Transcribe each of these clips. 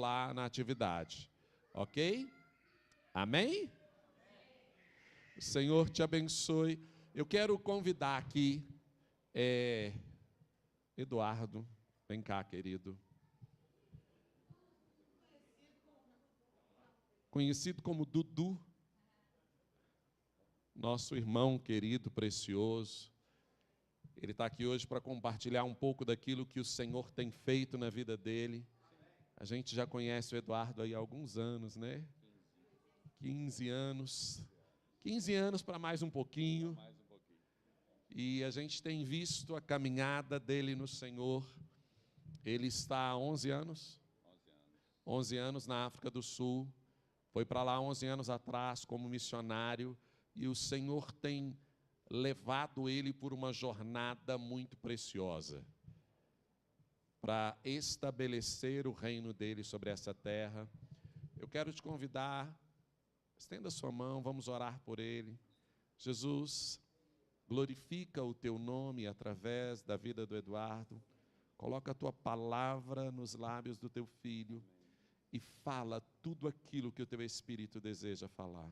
lá na atividade. Ok? Amém? O Senhor te abençoe. Eu quero convidar aqui Eduardo. Vem cá, querido. Conhecido como Dudu. Nosso irmão querido, precioso. Ele está aqui hoje para compartilhar um pouco daquilo que o Senhor tem feito na vida dele. A gente já conhece o Eduardo aí há alguns anos, né? 15 anos. 15 anos para mais um pouquinho. E a gente tem visto a caminhada dele no Senhor. Ele está há 11 anos? 11 anos na África do Sul. Foi para lá 11 anos atrás como missionário. E o Senhor tem levado ele por uma jornada muito preciosa para estabelecer o reino dele sobre essa terra. Eu quero te convidar, estenda sua mão, vamos orar por ele. Jesus, glorifica o teu nome através da vida do Eduardo. Coloca a tua palavra nos lábios do teu filho e fala tudo aquilo que o teu Espírito deseja falar.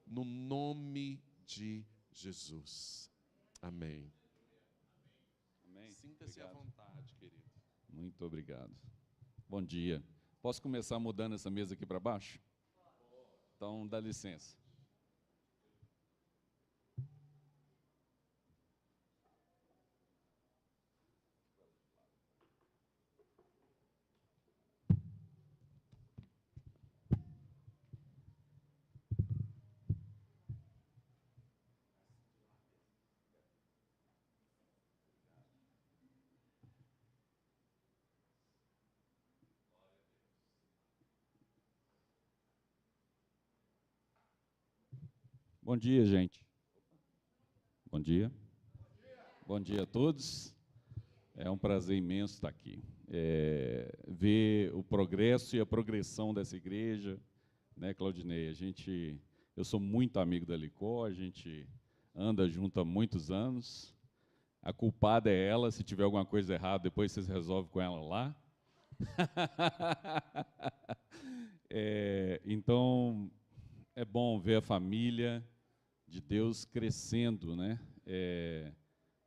No nome de Jesus. Amém. Amém. Sinta-se à vontade, querido. Muito obrigado. Bom dia. Posso começar mudando essa mesa aqui para baixo? Então, dá licença. Bom dia, gente. Bom dia. Bom dia a todos. É um prazer imenso estar aqui. Ver o progresso e a progressão dessa igreja, né, Claudinei? Eu sou muito amigo da Licó, a gente anda junto há muitos anos. A culpada é ela, se tiver alguma coisa errada, depois vocês resolvem com ela lá. Então, é bom ver a família de Deus crescendo, né?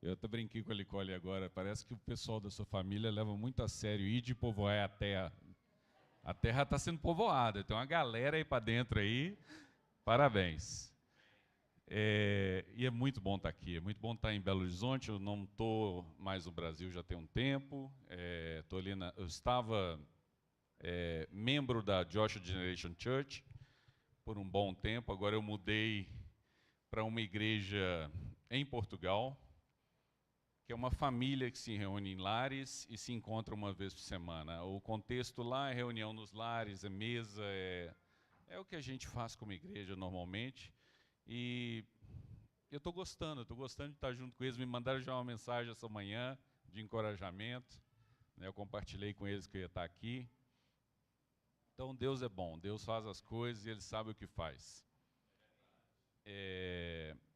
Eu até brinquei com a Nicole agora, parece que o pessoal da sua família leva muito a sério ir de povoar a terra. A terra está sendo povoada, tem uma galera aí para dentro aí, parabéns. E é muito bom estar aqui, é muito bom estar em Belo Horizonte. Eu não estou mais no Brasil já tem um tempo, eu estava membro da Joshua Generation Church por um bom tempo, agora eu mudei para uma igreja em Portugal, que é uma família que se reúne em lares e se encontra uma vez por semana. O contexto lá é reunião nos lares, é mesa, é o que a gente faz como igreja normalmente. E eu estou gostando de estar junto com eles. Me mandaram já uma mensagem essa manhã de encorajamento, né? Eu compartilhei com eles que eu ia estar aqui. Então, Deus é bom, Deus faz as coisas e Ele sabe o que faz.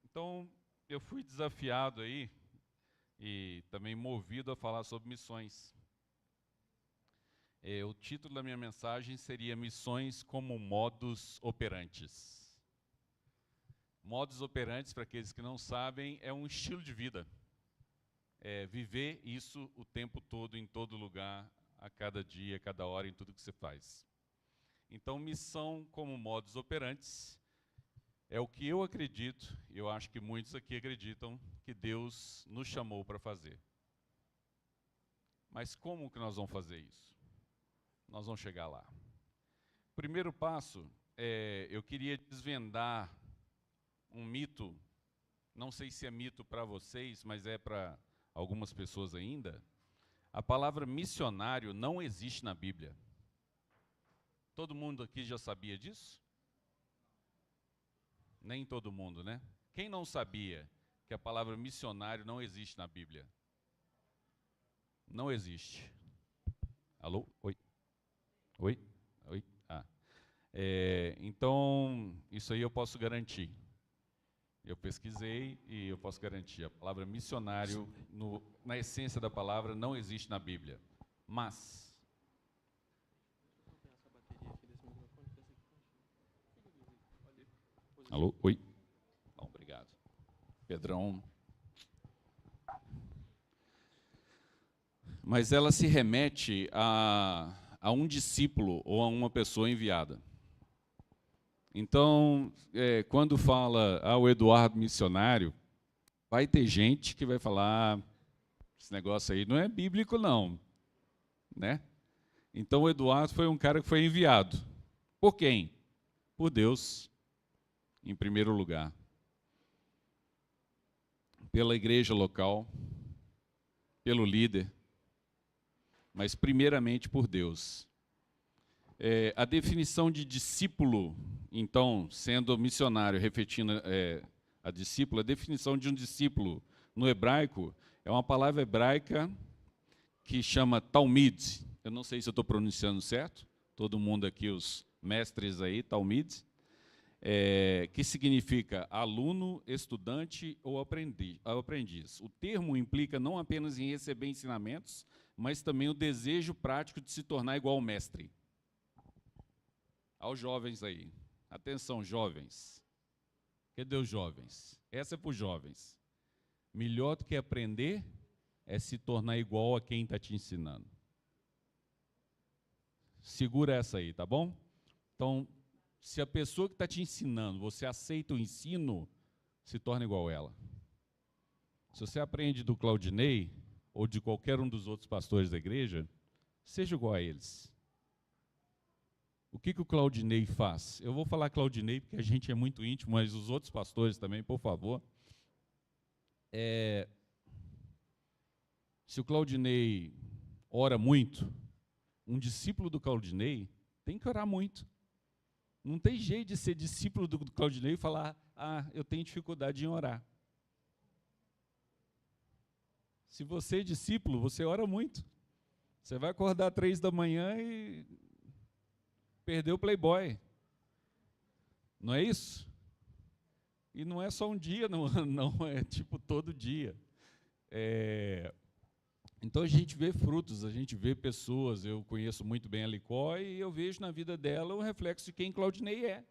Então, eu fui desafiado aí e também movido a falar sobre missões. O título da minha mensagem seria Missões como Modus Operantes. Modus operantes, para aqueles que não sabem, é um estilo de vida. Viver isso o tempo todo, em todo lugar, a cada dia, a cada hora, em tudo que você faz. Então, missão como modus operantes é o que eu acredito, e eu acho que muitos aqui acreditam, que Deus nos chamou para fazer. Mas como que nós vamos fazer isso? Nós vamos chegar lá. Primeiro passo, eu queria desvendar um mito, não sei se é mito para vocês, mas é para algumas pessoas ainda. A palavra missionário não existe na Bíblia. Todo mundo aqui já sabia disso? Nem todo mundo, né? Quem não sabia que a palavra missionário não existe na Bíblia? Não existe. Alô? Oi? Oi? Oi? Então, isso aí eu posso garantir. Eu pesquisei e eu posso garantir. A palavra missionário, na essência da palavra, não existe na Bíblia. Mas Alô? Oi? Bom, obrigado. Pedrão. Mas ela se remete a um discípulo ou a uma pessoa enviada. Então, quando fala o Eduardo missionário, vai ter gente que vai falar, esse negócio aí não é bíblico não, né? Então o Eduardo foi um cara que foi enviado. Por quem? Por Deus, em primeiro lugar. Pela igreja local, pelo líder, mas primeiramente por Deus. A definição de discípulo, então, sendo missionário, refletindo a discípulo, a definição de um discípulo no hebraico é uma palavra hebraica que chama talmid. Eu não sei se eu estou pronunciando certo, todo mundo aqui, os mestres aí, talmid, que significa aluno, estudante ou aprendiz. O termo implica não apenas em receber ensinamentos, mas também o desejo prático de se tornar igual ao mestre. Aos jovens aí. Atenção, jovens. Cadê os jovens? Essa é para os jovens. Melhor do que aprender é se tornar igual a quem está te ensinando. Segura essa aí, tá bom? Então, se a pessoa que está te ensinando, você aceita o ensino, se torna igual a ela. Se você aprende do Claudinei, ou de qualquer um dos outros pastores da igreja, seja igual a eles. O que o Claudinei faz? Eu vou falar Claudinei porque a gente é muito íntimo, mas os outros pastores também, por favor. Se o Claudinei ora muito, um discípulo do Claudinei tem que orar muito. Não tem jeito de ser discípulo do Claudinei e falar, eu tenho dificuldade em orar. Se você é discípulo, você ora muito. Você vai acordar 3 da manhã e perdeu o Playboy. Não é isso? E não é só um dia, não é tipo todo dia. Então a gente vê frutos, a gente vê pessoas, eu conheço muito bem a Licó e eu vejo na vida dela o reflexo de quem Claudinei é.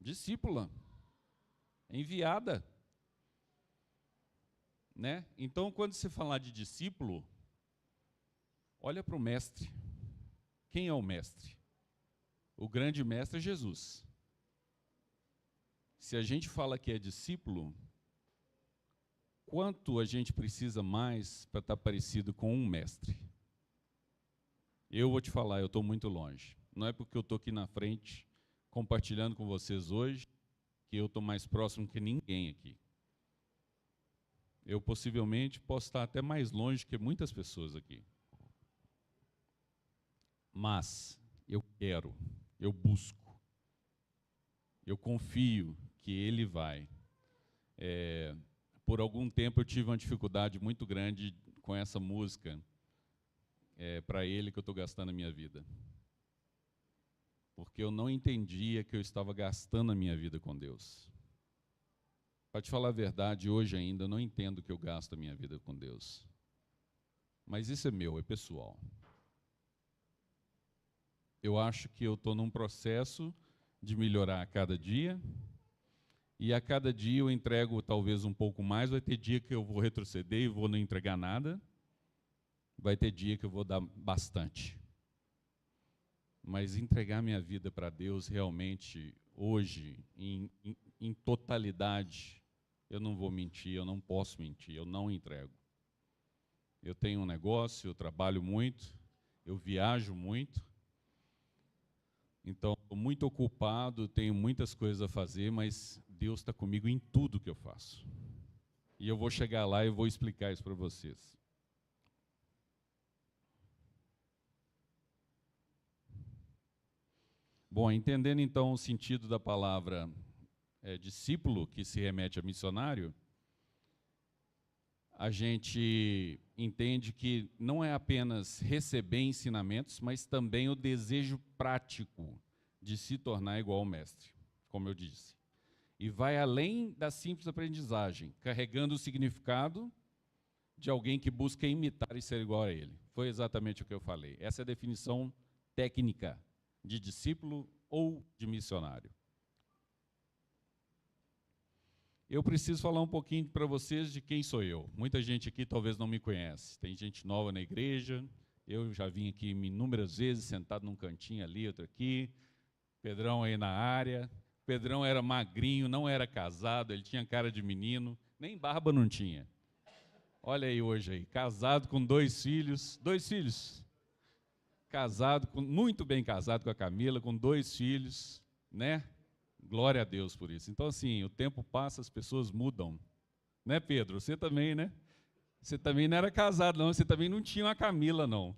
Discípula, enviada. Né? Então, quando se falar de discípulo, olha para o mestre. Quem é o mestre? O grande mestre é Jesus. Se a gente fala que é discípulo, quanto a gente precisa mais para estar parecido com um mestre? Eu vou te falar, eu estou muito longe. Não é porque eu estou aqui na frente, compartilhando com vocês hoje, que eu estou mais próximo que ninguém aqui. Eu possivelmente posso estar até mais longe que muitas pessoas aqui. Mas eu quero, eu busco, eu confio que Ele vai. Por algum tempo eu tive uma dificuldade muito grande com essa música, para Ele que eu estou gastando a minha vida. Porque eu não entendia que eu estava gastando a minha vida com Deus. Para te falar a verdade, hoje ainda eu não entendo que eu gasto a minha vida com Deus. Mas isso é meu, é pessoal. Eu acho que eu estou num processo de melhorar a cada dia, e a cada dia eu entrego talvez um pouco mais, vai ter dia que eu vou retroceder e vou não entregar nada, vai ter dia que eu vou dar bastante. Mas entregar minha vida para Deus realmente, hoje, em totalidade, eu não vou mentir, eu não posso mentir, eu não entrego. Eu tenho um negócio, eu trabalho muito, eu viajo muito, então estou muito ocupado, tenho muitas coisas a fazer, mas Deus está comigo em tudo que eu faço. E eu vou chegar lá e vou explicar isso para vocês. Bom, entendendo então o sentido da palavra discípulo, que se remete a missionário, a gente entende que não é apenas receber ensinamentos, mas também o desejo prático de se tornar igual ao mestre, como eu disse. E vai além da simples aprendizagem, carregando o significado de alguém que busca imitar e ser igual a ele. Foi exatamente o que eu falei. Essa é a definição técnica de discípulo ou de missionário. Eu preciso falar um pouquinho para vocês de quem sou eu. Muita gente aqui talvez não me conhece. Tem gente nova na igreja. Eu já vim aqui inúmeras vezes, sentado num cantinho ali, outro aqui. Pedrão aí na área. Pedrão era magrinho, não era casado, ele tinha cara de menino, nem barba não tinha. Olha aí hoje aí, casado com 2 filhos. 2 filhos. Casado, muito bem casado com a Camila, com 2 filhos, né? Glória a Deus por isso. Então, assim, o tempo passa, as pessoas mudam. Né, Pedro? Você também, né? Você também não era casado, não. Você também não tinha uma Camila, não.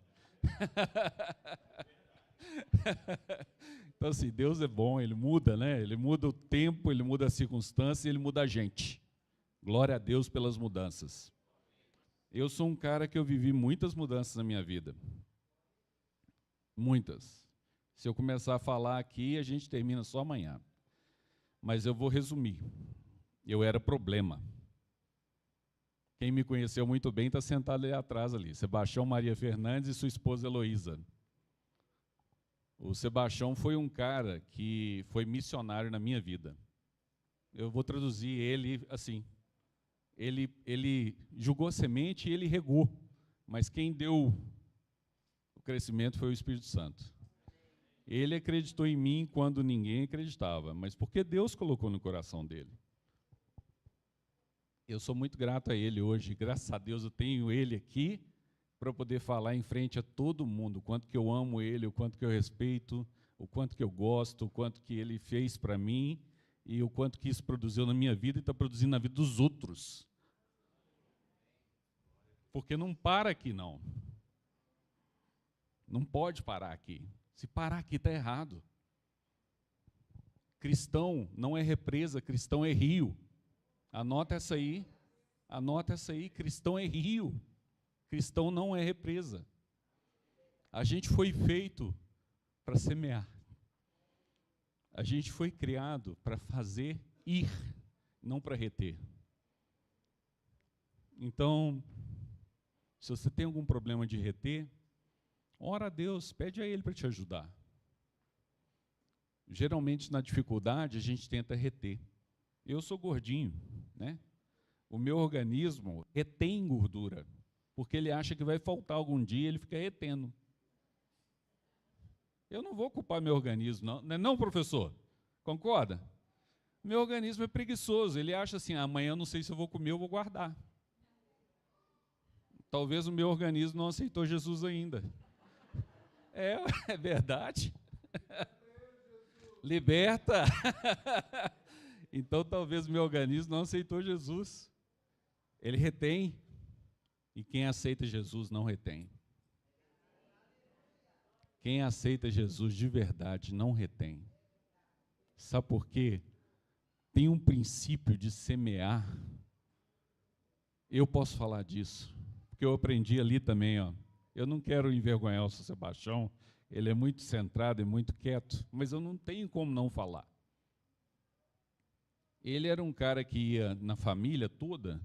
Então, assim, Deus é bom, Ele muda, né? Ele muda o tempo, Ele muda as circunstâncias, Ele muda a gente. Glória a Deus pelas mudanças. Eu sou um cara que eu vivi muitas mudanças na minha vida. Muitas. Se eu começar a falar aqui, a gente termina só amanhã. Mas eu vou resumir. Eu era problema. Quem me conheceu muito bem está sentado ali atrás ali. Sebastião Maria Fernandes e sua esposa Heloísa. O Sebastião foi um cara que foi missionário na minha vida. Eu vou traduzir ele assim. Ele jogou a semente e ele regou. Mas quem deu o crescimento foi o Espírito Santo. Ele acreditou em mim quando ninguém acreditava, mas porque Deus colocou no coração dele. Eu sou muito grato a ele hoje, graças a Deus eu tenho ele aqui para poder falar em frente a todo mundo o quanto que eu amo ele, o quanto que eu respeito, o quanto que eu gosto, o quanto que ele fez para mim e o quanto que isso produziu na minha vida e está produzindo na vida dos outros. Porque não para aqui, não. Não pode parar aqui. Se parar aqui está errado. Cristão não é represa, cristão é rio. Anota essa aí, cristão é rio. Cristão não é represa. A gente foi feito para semear. A gente foi criado para fazer ir, não para reter. Então, se você tem algum problema de reter, ora a Deus, pede a Ele para te ajudar. Geralmente, na dificuldade, a gente tenta reter. Eu sou gordinho, né? O meu organismo retém gordura, porque ele acha que vai faltar algum dia, ele fica retendo. Eu não vou culpar meu organismo, não, não, professor? Concorda? Meu organismo é preguiçoso, ele acha assim, amanhã eu não sei se eu vou comer, eu vou guardar. Talvez o meu organismo não aceitou Jesus ainda. É verdade. Liberta. Então, talvez o meu organismo não aceitou Jesus. Ele retém. E quem aceita Jesus não retém. Quem aceita Jesus de verdade não retém. Sabe por quê? Tem um princípio de semear. Eu posso falar disso, porque eu aprendi ali também, ó. Eu não quero envergonhar o Sebastião, ele é muito centrado e muito quieto, mas eu não tenho como não falar. Ele era um cara que ia na família toda,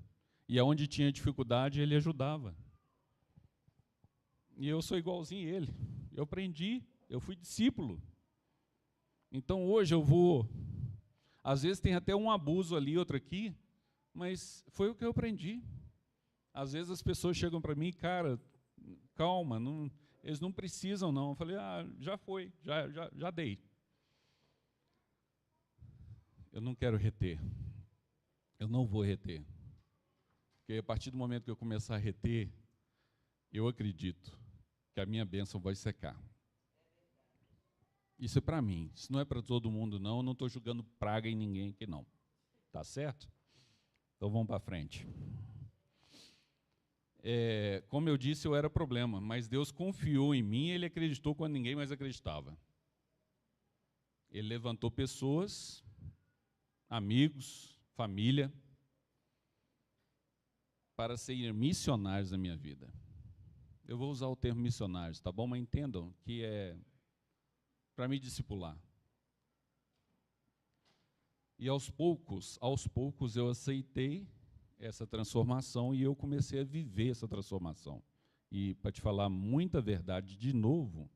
e aonde tinha dificuldade, ele ajudava. E eu sou igualzinho a ele. Eu aprendi, eu fui discípulo. Então, hoje eu vou... Às vezes tem até um abuso ali, outro aqui, mas foi o que eu aprendi. Às vezes as pessoas chegam para mim, cara, calma, não, eles não precisam não. Eu falei, já foi, já dei. Eu não quero reter. Eu não vou reter. Porque a partir do momento que eu começar a reter, eu acredito que a minha bênção vai secar. Isso é para mim. Isso não é para todo mundo, não. Eu não estou jogando praga em ninguém aqui, não. Tá certo? Então vamos para frente. Como eu disse, eu era problema, mas Deus confiou em mim e Ele acreditou quando ninguém mais acreditava. Ele levantou pessoas, amigos, família, para serem missionários na minha vida. Eu vou usar o termo missionários, tá bom? Mas entendam que é para me discipular. E aos poucos eu aceitei essa transformação e eu comecei a viver essa transformação. E, para te falar muita verdade, de novo,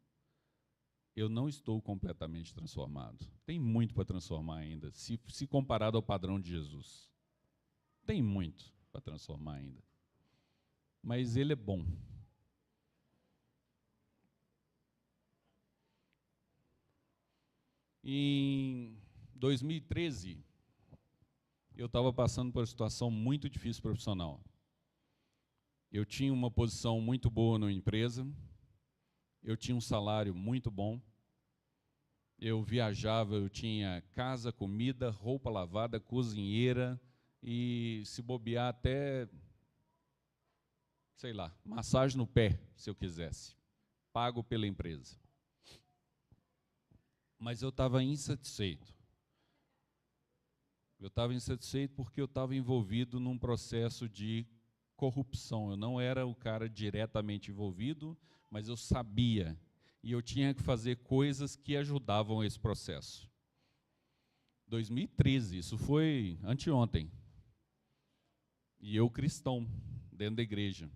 eu não estou completamente transformado. Tem muito para transformar ainda, se comparado ao padrão de Jesus. Tem muito para transformar ainda. Mas Ele é bom. Em 2013, eu estava passando por uma situação muito difícil profissional. Eu tinha uma posição muito boa na empresa, eu tinha um salário muito bom, eu viajava, eu tinha casa, comida, roupa lavada, cozinheira e, se bobear, até, sei lá, massagem no pé, se eu quisesse, pago pela empresa. Mas eu estava insatisfeito. Eu estava insatisfeito porque eu estava envolvido num processo de corrupção. Eu não era o cara diretamente envolvido, mas eu sabia. E eu tinha que fazer coisas que ajudavam esse processo. 2013, isso foi anteontem. E eu, cristão, dentro da igreja.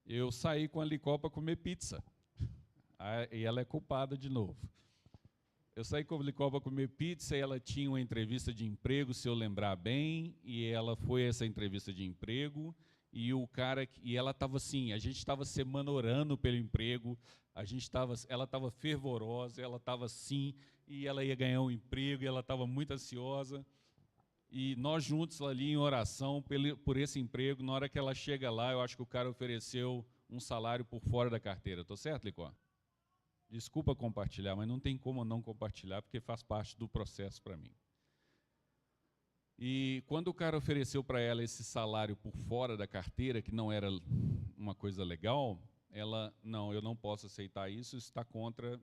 Eu saí com a Licó para comer pizza. E ela é culpada de novo. Eu saí com a Licó para comer pizza e ela tinha uma entrevista de emprego, se eu lembrar bem, e ela foi a essa entrevista de emprego, e o cara, e ela estava assim, a gente estava semana orando pelo emprego, ela estava fervorosa, ela estava assim, e ela ia ganhar um emprego, e ela estava muito ansiosa, e nós juntos ali em oração por esse emprego. Na hora que ela chega lá, eu acho que o cara ofereceu um salário por fora da carteira. Estou certo, Licó? Desculpa compartilhar, mas não tem como não compartilhar, porque faz parte do processo para mim. E quando o cara ofereceu para ela esse salário por fora da carteira, que não era uma coisa legal, ela, não, eu não posso aceitar isso está contra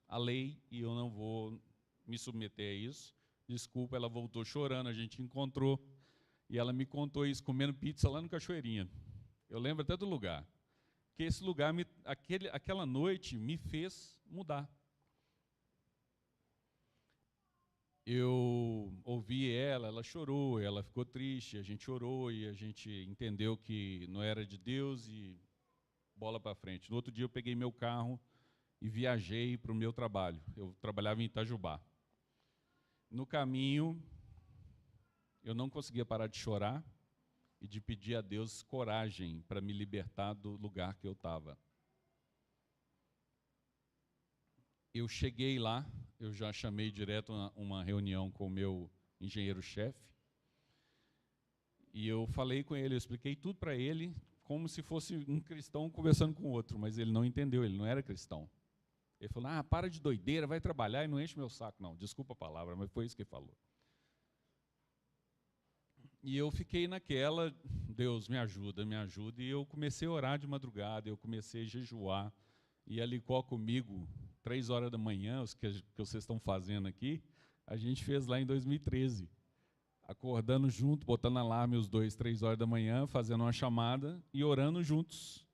a lei e eu não vou me submeter a isso. Desculpa, ela voltou chorando, a gente encontrou, e ela me contou isso comendo pizza lá no Cachoeirinha. Eu lembro até do lugar. Que esse lugar, aquela noite, me fez mudar. Eu ouvi ela chorou, ela ficou triste, a gente orou e a gente entendeu que não era de Deus e bola para frente. No outro dia eu peguei meu carro e viajei para o meu trabalho. Eu trabalhava em Itajubá. No caminho, eu não conseguia parar de chorar e de pedir a Deus coragem para me libertar do lugar que eu estava. Eu cheguei lá, eu já chamei direto uma reunião com o meu engenheiro-chefe, e eu falei com ele, eu expliquei tudo para ele, como se fosse um cristão conversando com outro, mas ele não entendeu, ele não era cristão. Ele falou, para de doideira, vai trabalhar e não enche meu saco. Não, desculpa a palavra, mas foi isso que ele falou. E eu fiquei naquela, Deus me ajuda, e eu comecei a orar de madrugada, eu comecei a jejuar, e a Licó comigo, 3 horas da manhã, os que vocês estão fazendo aqui, a gente fez lá em 2013, acordando junto, botando alarme os 2, 3 horas da manhã, fazendo uma chamada e orando juntos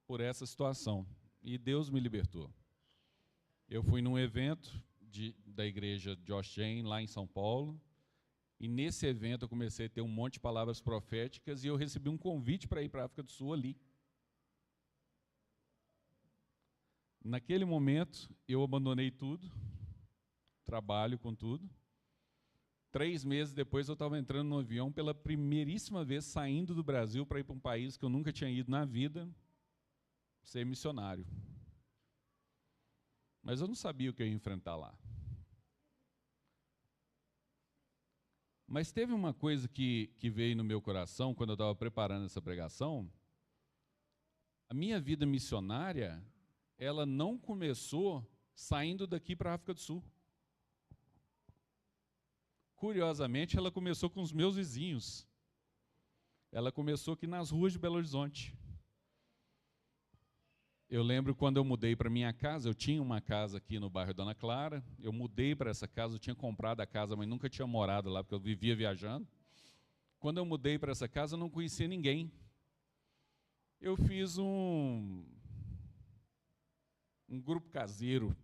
por essa situação. E Deus me libertou. Eu fui num evento da igreja Josh Jane, lá em São Paulo, e nesse evento eu comecei a ter um monte de palavras proféticas e eu recebi um convite para ir para a África do Sul ali. Naquele momento, eu abandonei tudo, trabalho com tudo. 3 meses depois, eu estava entrando no avião pela primeiríssima vez, saindo do Brasil para ir para um país que eu nunca tinha ido na vida, ser missionário. Mas eu não sabia o que eu ia enfrentar lá. Mas teve uma coisa que veio no meu coração quando eu estava preparando essa pregação. A minha vida missionária, ela não começou saindo daqui para a África do Sul. Curiosamente, ela começou com os meus vizinhos. Ela começou aqui nas ruas de Belo Horizonte. Eu lembro quando eu mudei para minha casa, eu tinha uma casa aqui no bairro Dona Clara, eu mudei para essa casa, eu tinha comprado a casa, mas nunca tinha morado lá, porque eu vivia viajando. Quando eu mudei para essa casa, eu não conhecia ninguém. Eu fiz um grupo caseiro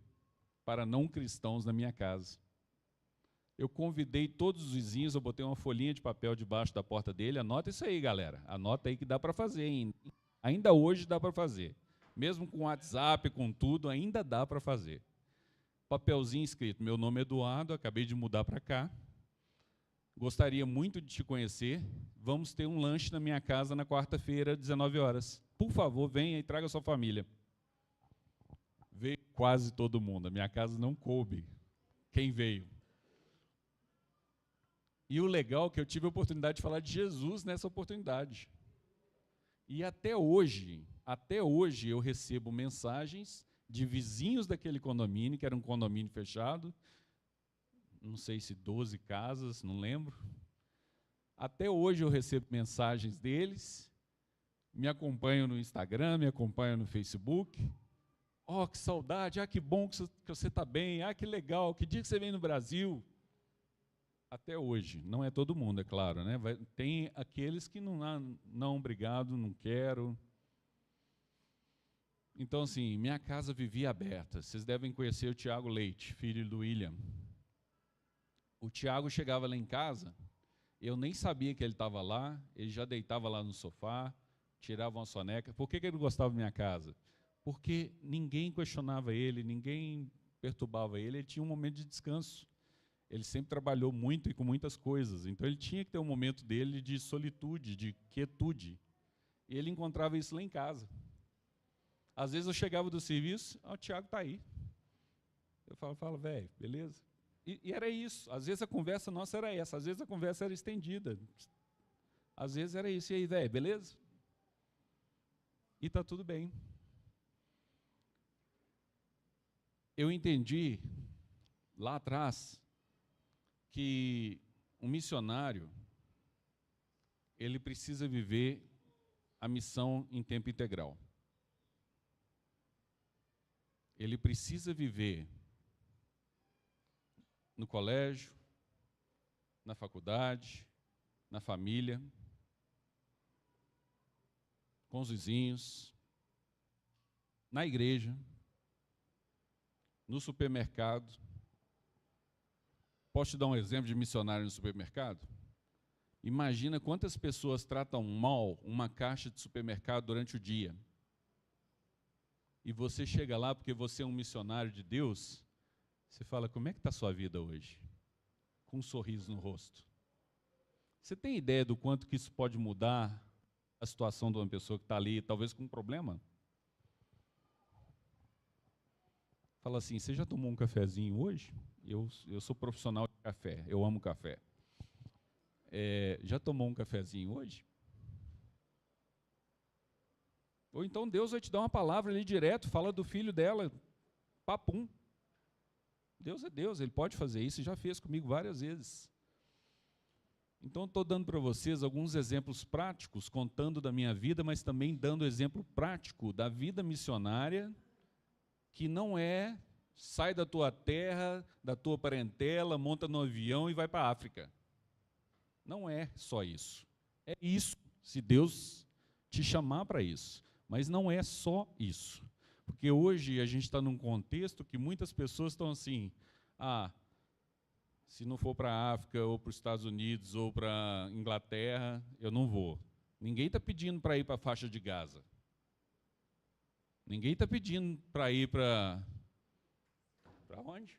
para não cristãos na minha casa. Eu convidei todos os vizinhos, eu botei uma folhinha de papel debaixo da porta dele, anota isso aí, galera, anota aí que dá para fazer, hein? Ainda hoje dá para fazer. Mesmo com WhatsApp, com tudo, ainda dá para fazer. Papelzinho escrito, meu nome é Eduardo, acabei de mudar para cá. gostaria muito de te conhecer, vamos ter um lanche na minha casa na quarta-feira, 19 horas. Por favor, venha e traga a sua família. Veio quase todo mundo, a minha casa não coube quem veio. E o legal é que eu tive a oportunidade de falar de Jesus nessa oportunidade. E até hoje eu recebo mensagens de vizinhos daquele condomínio, que era um condomínio fechado, não sei se 12 casas, não lembro. Até hoje eu recebo mensagens deles, me acompanham no Instagram, me acompanham no Facebook. Oh, que saudade, que bom que você está bem, que legal, que dia que você vem no Brasil? Até hoje, não é todo mundo, é claro, né? Tem aqueles que não, obrigado, não quero. Então, assim, minha casa vivia aberta. Vocês devem conhecer o Tiago Leite, filho do William. O Tiago chegava lá em casa, eu nem sabia que ele estava lá, ele já deitava lá no sofá, tirava uma soneca. Por que ele gostava da minha casa? Porque ninguém questionava ele, ninguém perturbava ele, ele tinha um momento de descanso. Ele sempre trabalhou muito e com muitas coisas, então ele tinha que ter um momento dele de solitude, de quietude. E ele encontrava isso lá em casa. Às vezes eu chegava do serviço, o Tiago está aí. Eu falo, velho, beleza? E era isso, às vezes a conversa nossa era essa, às vezes a conversa era estendida. Às vezes era isso, e aí, velho, beleza? E está tudo bem. Eu entendi, lá atrás, que um missionário, ele precisa viver a missão em tempo integral. Ele precisa viver no colégio, na faculdade, na família, com os vizinhos, na igreja, no supermercado. Posso te dar um exemplo de missionário no supermercado? Imagina quantas pessoas tratam mal uma caixa de supermercado durante o dia. E você chega lá porque você é um missionário de Deus, você fala, como é que está a sua vida hoje? Com um sorriso no rosto. Você tem ideia do quanto que isso pode mudar a situação de uma pessoa que está ali, talvez com um problema? Fala assim, você já tomou um cafezinho hoje? Eu sou profissional de café, eu amo café. Já tomou um cafezinho hoje? Ou então Deus vai te dar uma palavra ali direto, fala do filho dela, papum. Deus é Deus, Ele pode fazer isso, já fez comigo várias vezes. Então, estou dando para vocês alguns exemplos práticos, contando da minha vida, mas também dando exemplo prático da vida missionária, que não é, sai da tua terra, da tua parentela, monta no avião e vai para a África. Não é só isso. É isso, se Deus te chamar para isso. Mas não é só isso. Porque hoje a gente está num contexto que muitas pessoas estão assim, se não for para a África, ou para os Estados Unidos, ou para a Inglaterra, eu não vou. Ninguém está pedindo para ir para a faixa de Gaza. Ninguém está pedindo para ir para onde?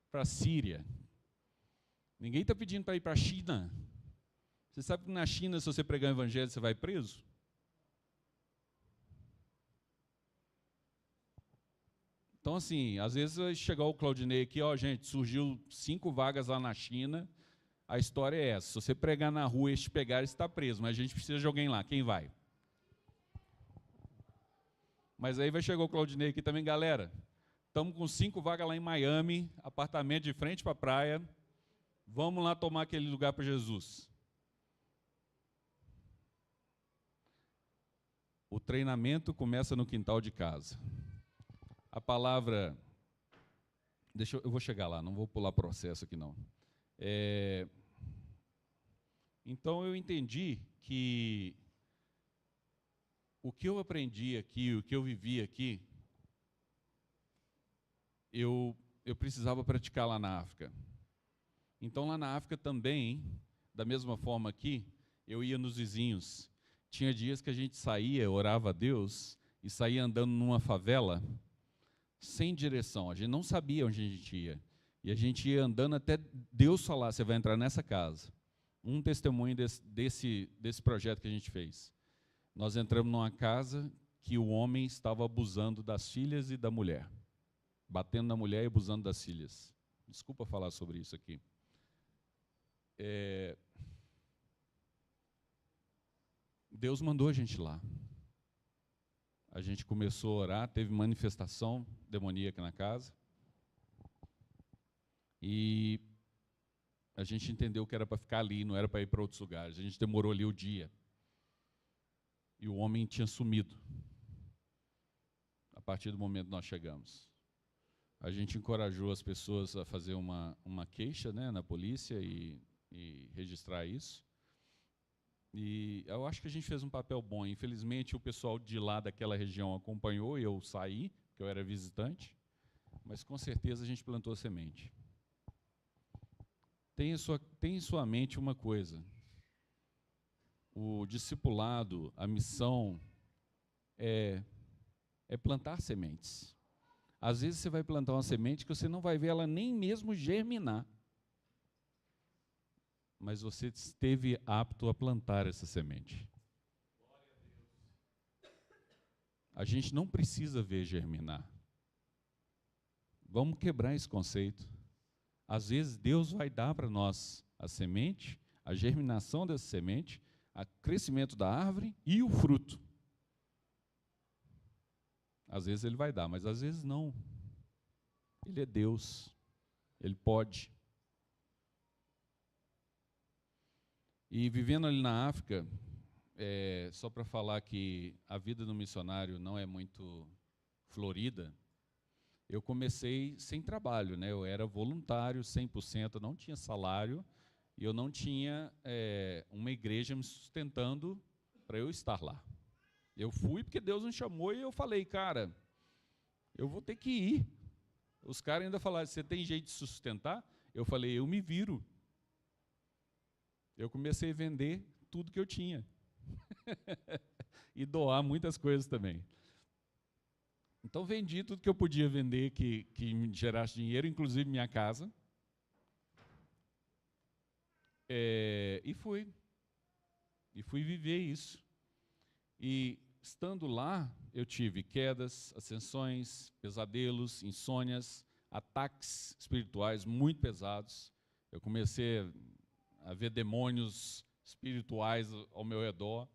Para a Síria. Ninguém está pedindo para ir para a China. Você sabe que na China, se você pregar o evangelho, você vai preso? Então, assim, às vezes vai chegar o Claudinei aqui, gente, surgiu 5 vagas lá na China, a história é essa, se você pregar na rua e eles te pegarem, você está preso, mas a gente precisa de alguém lá, quem vai? Mas aí vai chegar o Claudinei aqui também, galera, estamos com 5 vagas lá em Miami, apartamento de frente para a praia, vamos lá tomar aquele lugar para Jesus. O treinamento começa no quintal de casa. A palavra, eu vou chegar lá, não vou pular processo aqui não. Então eu entendi que o que eu aprendi aqui, o que eu vivi aqui, eu precisava praticar lá na África. Então lá na África também, da mesma forma aqui, eu ia nos vizinhos. Tinha dias que a gente saía, orava a Deus, e saía andando numa favela, sem direção, a gente não sabia onde a gente ia. E a gente ia andando até Deus falar, você vai entrar nessa casa. um testemunho desse projeto que a gente fez. Nós entramos numa casa que o homem estava abusando das filhas e da mulher, batendo na mulher e abusando das filhas. Desculpa falar sobre isso aqui. Deus mandou a gente lá. A gente começou a orar, teve manifestação demoníaca na casa. E a gente entendeu que era para ficar ali, não era para ir para outros lugares. A gente demorou ali o dia. E o homem tinha sumido. A partir do momento que nós chegamos. A gente encorajou as pessoas a fazer uma queixa, né, na polícia e registrar isso. E eu acho que a gente fez um papel bom. Infelizmente, o pessoal de lá daquela região acompanhou, e eu saí, porque eu era visitante, mas com certeza a gente plantou a semente. Tenha em sua mente uma coisa: o discipulado, a missão é plantar sementes. Às vezes você vai plantar uma semente que você não vai ver ela nem mesmo germinar, mas você esteve apto a plantar essa semente. A gente não precisa ver germinar. Vamos quebrar esse conceito. Às vezes Deus vai dar para nós a semente, a germinação dessa semente, o crescimento da árvore e o fruto. Às vezes Ele vai dar, mas às vezes não. Ele é Deus. Ele pode. E vivendo ali na África, só para falar que a vida do missionário não é muito florida, eu comecei sem trabalho, né? Eu era voluntário, 100%, não tinha salário, e eu não tinha uma igreja me sustentando para eu estar lá. Eu fui porque Deus me chamou e eu falei, cara, eu vou ter que ir. Os caras ainda falaram, você tem jeito de sustentar? Eu falei, eu me viro. Eu comecei a vender tudo que eu tinha. E doar muitas coisas também. Então, vendi tudo que eu podia vender que me gerasse dinheiro, inclusive minha casa. E fui viver isso. E, estando lá, eu tive quedas, ascensões, pesadelos, insônias, ataques espirituais muito pesados. Eu comecei a ver demônios espirituais ao meu redor,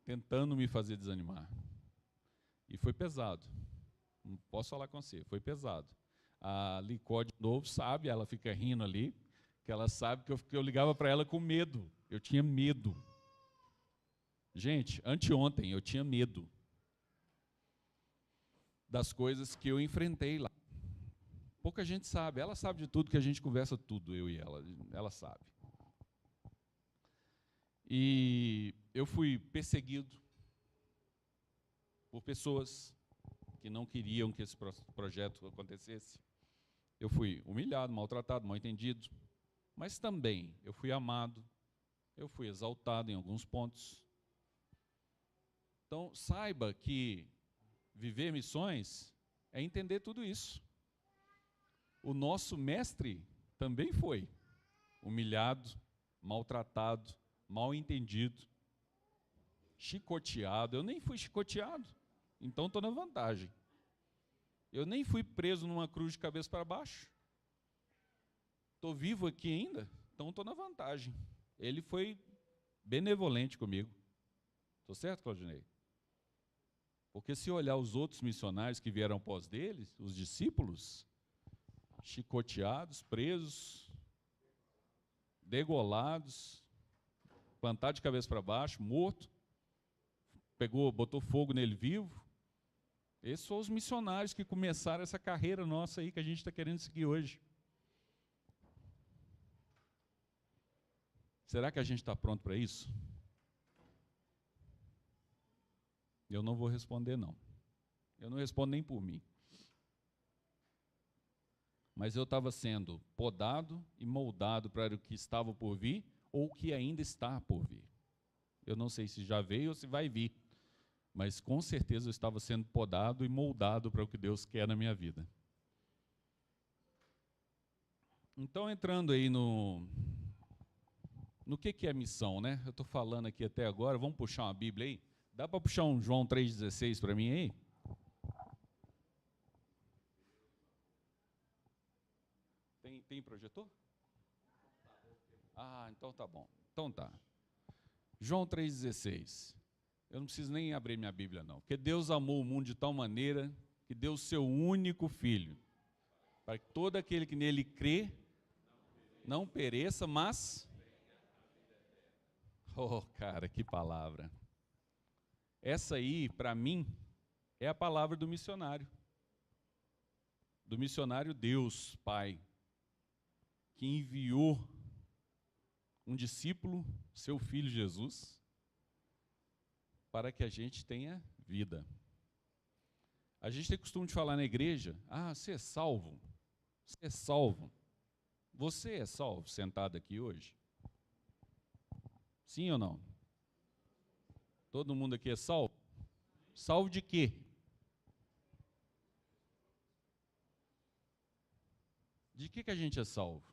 tentando me fazer desanimar. E foi pesado. Não posso falar com você, foi pesado. A Licó, de novo, sabe, ela fica rindo ali, que ela sabe que eu ligava para ela com medo. Eu tinha medo. Gente, anteontem eu tinha medo das coisas que eu enfrentei lá. Pouca gente sabe, ela sabe de tudo, que a gente conversa tudo, eu e ela sabe. E eu fui perseguido por pessoas que não queriam que esse projeto acontecesse. Eu fui humilhado, maltratado, mal entendido, mas também eu fui amado, eu fui exaltado em alguns pontos. Então, saiba que viver missões é entender tudo isso. O nosso mestre também foi humilhado, maltratado, mal entendido, chicoteado. Eu nem fui chicoteado, então estou na vantagem. Eu nem fui preso numa cruz de cabeça para baixo. Estou vivo aqui ainda, então estou na vantagem. Ele foi benevolente comigo. Estou certo, Claudinei? Porque se olhar os outros missionários que vieram após dele, os discípulos, chicoteados, presos, degolados, plantado de cabeça para baixo, morto, botou fogo nele vivo. Esses são os missionários que começaram essa carreira nossa aí, que a gente está querendo seguir hoje. Será que a gente está pronto para isso? Eu não vou responder, não. Eu não respondo nem por mim. Mas eu estava sendo podado e moldado para o que estava por vir ou o que ainda está por vir. Eu não sei se já veio ou se vai vir, mas com certeza eu estava sendo podado e moldado para o que Deus quer na minha vida. Então, entrando aí no que é missão, né? Eu estou falando aqui até agora, vamos puxar uma Bíblia aí? Dá para puxar um João 3,16 para mim aí? Tem projetor? Ah, então tá bom. Então tá. João 3,16. Eu não preciso nem abrir minha Bíblia, não. Porque Deus amou o mundo de tal maneira que deu o seu único Filho, para que todo aquele que nele crê não pereça, mas... Oh, cara, que palavra. Essa aí, para mim, é a palavra do missionário. Do missionário Deus, Pai, que enviou um discípulo, seu filho Jesus, para que a gente tenha vida. A gente tem costume de falar na igreja, você é salvo, você é salvo. Você é salvo, sentado aqui hoje? Sim ou não? Todo mundo aqui é salvo? Salvo de quê? De que a gente é salvo?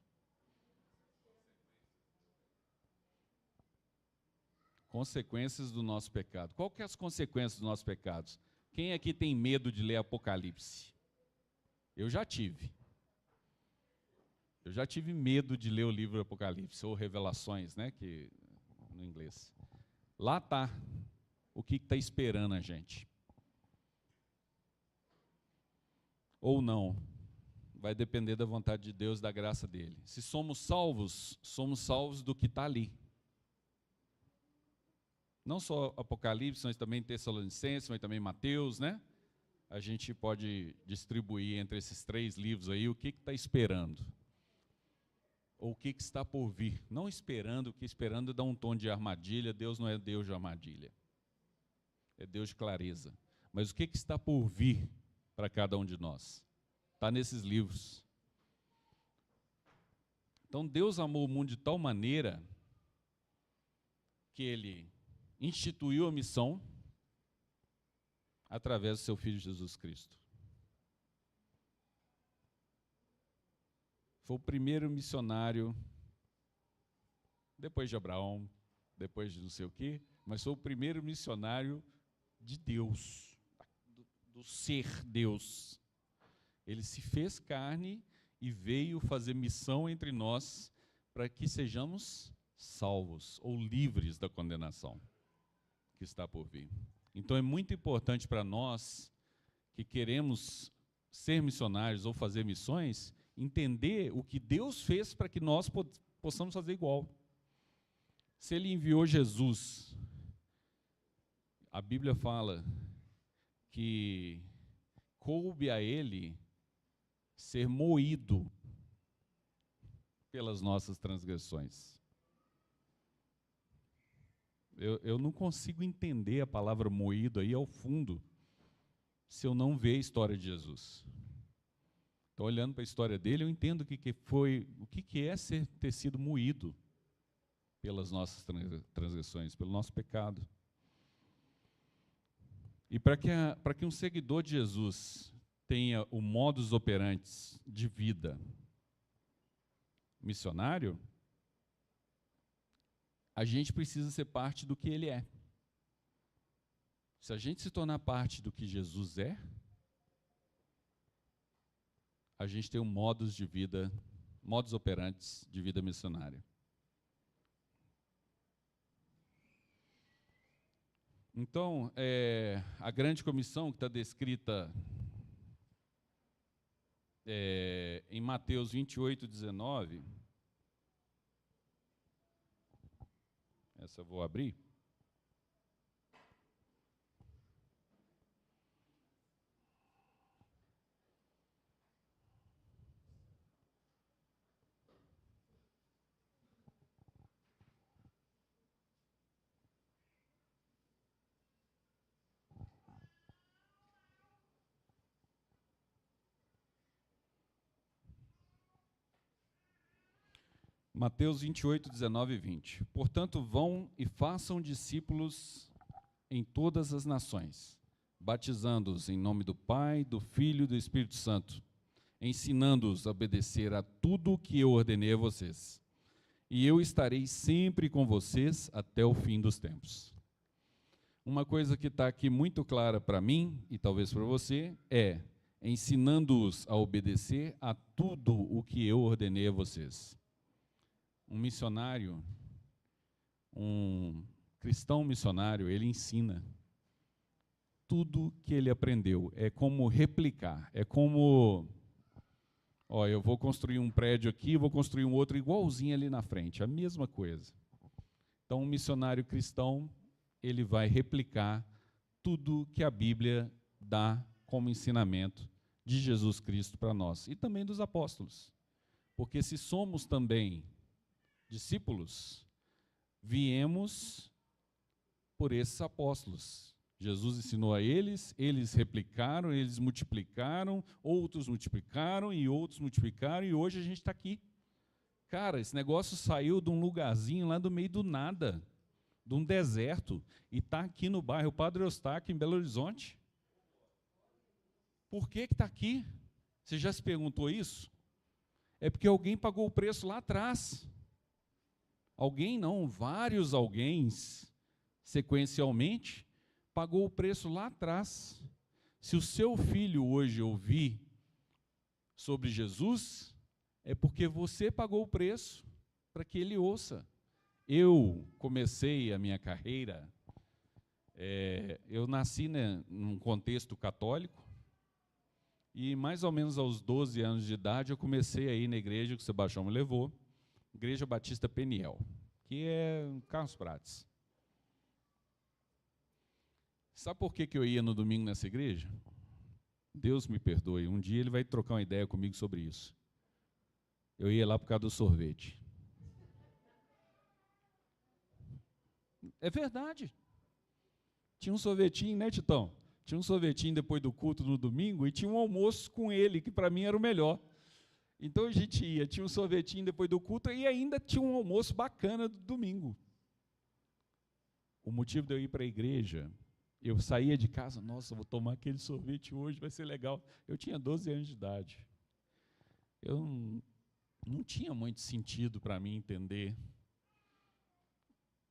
Consequências do nosso pecado. Qual que é as consequências dos nossos pecados? Quem aqui tem medo de ler Apocalipse? Eu já tive. Eu já tive medo de ler o livro Apocalipse, ou Revelações, né, que, no inglês. Lá está o que está esperando a gente. Ou não. Vai depender da vontade de Deus, da graça dele. Se somos salvos do que está ali. Não só Apocalipse, mas também Tessalonicenses, mas também Mateus, né? A gente pode distribuir entre esses 3 livros aí o que está esperando. Ou o que está por vir. Não esperando, porque esperando dá um tom de armadilha. Deus não é Deus de armadilha. É Deus de clareza. Mas o que está por vir para cada um de nós? Está nesses livros. Então Deus amou o mundo de tal maneira que Ele instituiu a missão através do seu Filho Jesus Cristo. Foi o primeiro missionário, depois de Abraão, depois de não sei o quê, mas foi o primeiro missionário de Deus, do ser Deus. Ele se fez carne e veio fazer missão entre nós para que sejamos salvos ou livres da condenação que está por vir. Então é muito importante para nós que queremos ser missionários ou fazer missões, entender o que Deus fez para que nós possamos fazer igual. Se Ele enviou Jesus, a Bíblia fala que coube a Ele ser moído pelas nossas transgressões. Eu não consigo entender a palavra moído aí ao fundo, se eu não ver a história de Jesus. Então, olhando para a história dele, eu entendo o que é ter sido moído pelas nossas transgressões, pelo nosso pecado. E para que um seguidor de Jesus tenha o modus operandi de vida missionário, a gente precisa ser parte do que ele é. Se a gente se tornar parte do que Jesus é, a gente tem um modus operandi de vida missionária. Então, a grande comissão que está descrita em Mateus 28, 19, essa eu vou abrir. Mateus 28, 19 e 20. Portanto, vão e façam discípulos em todas as nações, batizando-os em nome do Pai, do Filho e do Espírito Santo, ensinando-os a obedecer a tudo o que eu ordenei a vocês. e eu estarei sempre com vocês até o fim dos tempos. Uma coisa que está aqui muito clara para mim, e talvez para você, é ensinando-os a obedecer a tudo o que eu ordenei a vocês. Um missionário, um cristão missionário, ele ensina tudo que ele aprendeu. É como replicar, é como, eu vou construir um prédio aqui, vou construir um outro igualzinho ali na frente, a mesma coisa. Então, um missionário cristão, ele vai replicar tudo que a Bíblia dá como ensinamento de Jesus Cristo para nós, e também dos apóstolos. Porque se somos também discípulos, viemos por esses apóstolos. Jesus ensinou a eles, eles replicaram, eles multiplicaram, outros multiplicaram, e hoje a gente está aqui. Cara, esse negócio saiu de um lugarzinho lá do meio do nada, de um deserto, e está aqui no bairro Padre Eustáquio, em Belo Horizonte. Por que está aqui? Você já se perguntou isso? É porque alguém pagou o preço lá atrás. Alguém não, vários alguéms, sequencialmente, pagou o preço lá atrás. Se o seu filho hoje ouvir sobre Jesus, é porque você pagou o preço para que ele ouça. Eu comecei a minha carreira, eu nasci num contexto católico, e mais ou menos aos 12 anos de idade eu comecei a ir na igreja que o Sebastião me levou, Igreja Batista Peniel, que é Carlos Prates. Sabe por que eu ia no domingo nessa igreja? Deus me perdoe, um dia ele vai trocar uma ideia comigo sobre isso. Eu ia lá por causa do sorvete. É verdade. Tinha um sorvetinho, né, Titão? Tinha um sorvetinho depois do culto no domingo e tinha um almoço com ele, que para mim era o melhor. Então a gente ia, tinha um sorvetinho depois do culto e ainda tinha um almoço bacana do domingo. O motivo de eu ir para a igreja, eu saía de casa, nossa, vou tomar aquele sorvete hoje, vai ser legal. Eu tinha 12 anos de idade. Não tinha muito sentido para mim entender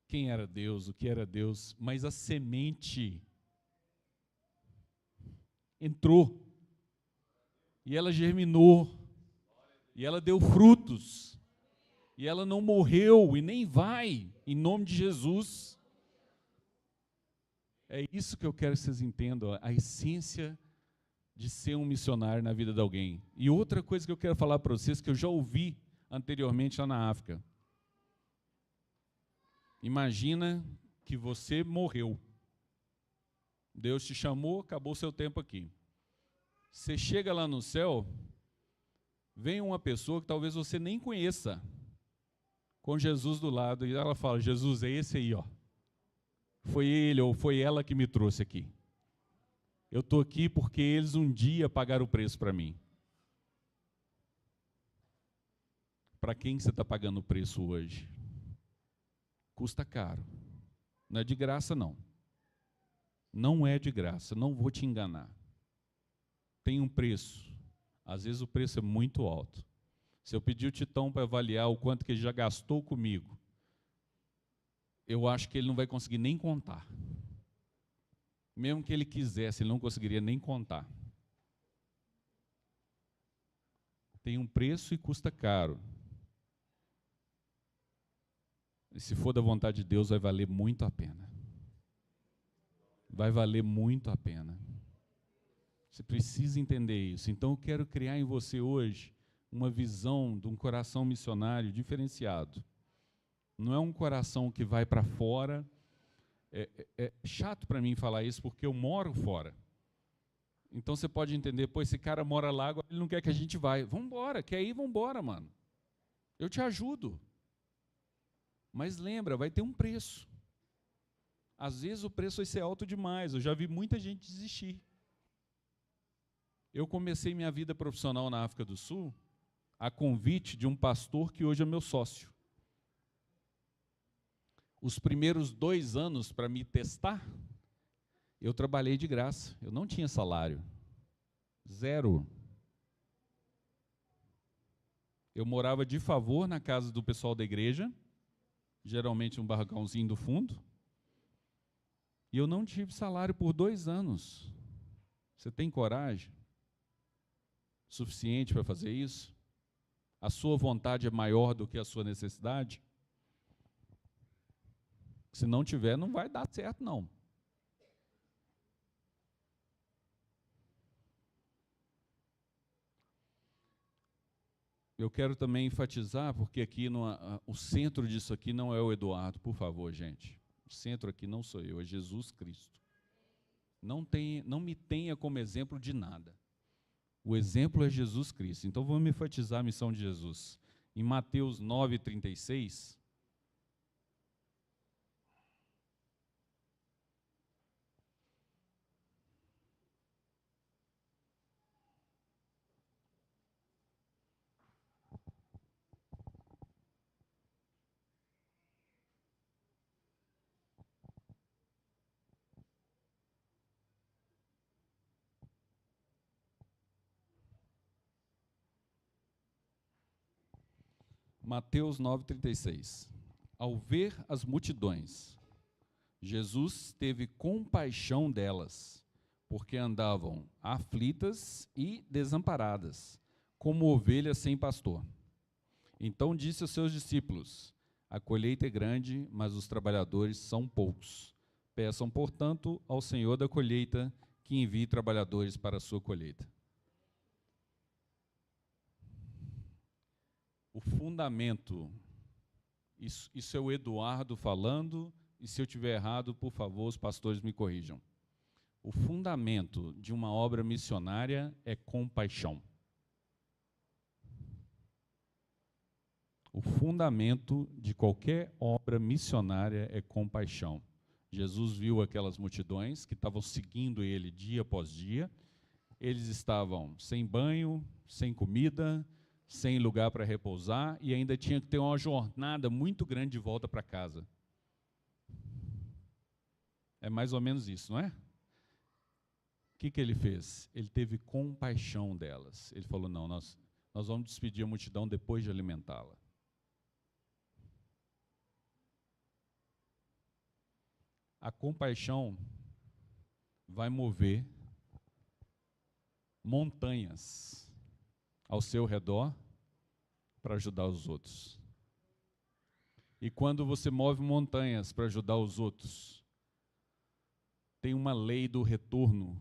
quem era Deus, o que era Deus, mas a semente entrou, e ela germinou, e ela deu frutos, e ela não morreu, e nem vai, em nome de Jesus. É isso que eu quero que vocês entendam, a essência de ser um missionário na vida de alguém. E outra coisa que eu quero falar para vocês, que eu já ouvi anteriormente lá na África. Imagina que você morreu. Deus te chamou, acabou o seu tempo aqui. Você chega lá no céu, vem uma pessoa que talvez você nem conheça, com Jesus do lado, e ela fala, Jesus, é esse aí, ó. Foi ele ou foi ela que me trouxe aqui. Eu estou aqui porque eles um dia pagaram o preço para mim. Para quem você está pagando o preço hoje? Custa caro. Não é de graça, não. Não é de graça, não vou te enganar. Tem um preço. Às vezes o preço é muito alto. Se eu pedir o Titão para avaliar o quanto que ele já gastou comigo, eu acho que ele não vai conseguir nem contar. Mesmo que ele quisesse, ele não conseguiria nem contar. Tem um preço e custa caro. E se for da vontade de Deus, vai valer muito a pena. Vai valer muito a pena. Você precisa entender isso. Então eu quero criar em você hoje uma visão de um coração missionário diferenciado. Não é um coração que vai para fora. É chato para mim falar isso porque eu moro fora. Então você pode entender, pô, esse cara mora lá, agora ele não quer que a gente vá. Vamos embora, quer ir, vamos embora, mano. Eu te ajudo. Mas lembra, vai ter um preço. Às vezes o preço vai ser alto demais. Eu já vi muita gente desistir. Eu comecei minha vida profissional na África do Sul a convite de um pastor que hoje é meu sócio. Os primeiros 2 anos para me testar, eu trabalhei de graça. Eu não tinha salário. 0. Eu morava de favor na casa do pessoal da igreja, geralmente um barracãozinho do fundo, e eu não tive salário por 2 anos. Você tem coragem suficiente para fazer isso? A sua vontade é maior do que a sua necessidade? Se não tiver, não vai dar certo, não. Eu quero também enfatizar, porque aqui o centro disso aqui não é o Eduardo, por favor, gente. O centro aqui não sou eu, é Jesus Cristo. Não me tenha como exemplo de nada. O exemplo é Jesus Cristo. Então vamos enfatizar a missão de Jesus. Em Mateus 9:36, Mateus 9:36. Ao ver as multidões, Jesus teve compaixão delas, porque andavam aflitas e desamparadas, como ovelhas sem pastor. Então disse aos seus discípulos: a colheita é grande, mas os trabalhadores são poucos. Peçam, portanto, ao Senhor da colheita que envie trabalhadores para a sua colheita. O fundamento, isso é o Eduardo falando, e se eu estiver errado, por favor, os pastores me corrijam. O fundamento de uma obra missionária é compaixão. O fundamento de qualquer obra missionária é compaixão. Jesus viu aquelas multidões que estavam seguindo ele dia após dia. Eles estavam sem banho, sem comida, sem lugar para repousar, e ainda tinha que ter uma jornada muito grande de volta para casa. É mais ou menos isso, não é? O que ele fez? Ele teve compaixão delas. Ele falou, não, nós vamos despedir a multidão depois de alimentá-la. A compaixão vai mover montanhas ao seu redor para ajudar os outros. E quando você move montanhas para ajudar os outros, tem uma lei do retorno